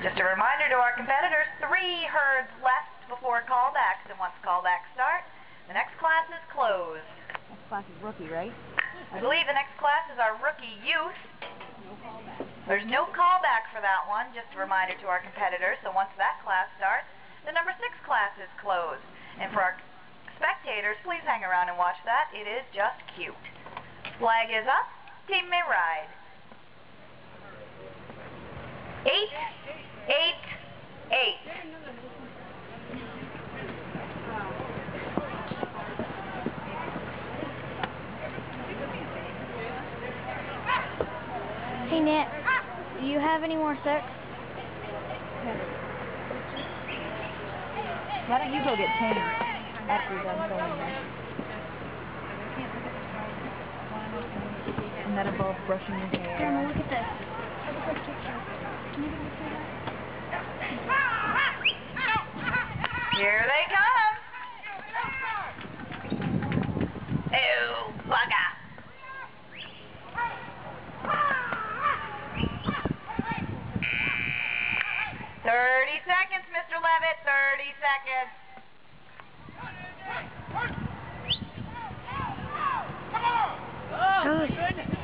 Just a reminder to our competitors, 3 herds left before callbacks, and once callbacks start, the next class is closed. Next class is rookie, right? I believe the next class is our rookie youth. There's no callback for that one, just a reminder to our competitors, so once that class starts, the number 6 class is closed. And for our spectators, please hang around and watch that. It is just cute. Flag is up. Team may ride. 8, 8, 8. Hey, Nat, do you have any more six? Why don't you go get changed after you're done filming this? And that involves brushing your hair. Grandma, look at this. Look at this picture. Can you see that? Here they come. Oh, bugger. 30 seconds, Mr. Levitt. 30 seconds. Come on!